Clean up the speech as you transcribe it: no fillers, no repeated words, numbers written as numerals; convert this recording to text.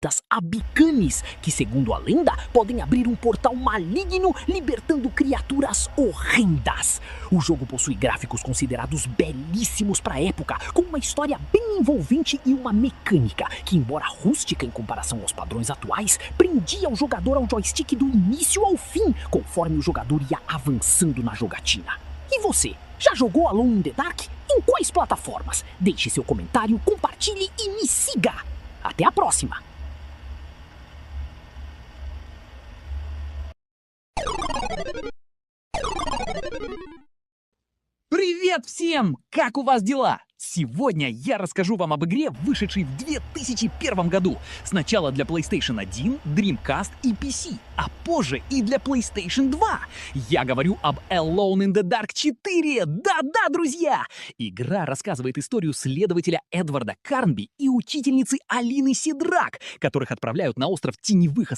das Abicanes, que, segundo a lenda, podem abrir um portal maligno libertando criaturas horrendas. O jogo possui gráficos considerados belíssimos para a época, com uma história bem envolvente e uma mecânica que, embora rústica em comparação aos padrões atuais, prendia o jogador ao joystick do início ao fim, conforme o jogador ia avançando na jogatina. E você, já jogou Alone in the Dark? Em quais plataformas? Deixe seu comentário, compartilhe e me siga! Até a próxima! Привет всем! Как у вас дела? Сегодня я расскажу вам об игре, вышедшей в 2001 году. Сначала для PlayStation 1, Dreamcast и PC, а позже и для PlayStation 2. Я говорю об Alone in the Dark 4. Да-да, друзья! Игра рассказывает историю следователя Эдварда Карнби и учительницы Алины Сидрак, которых отправляют на остров Теневых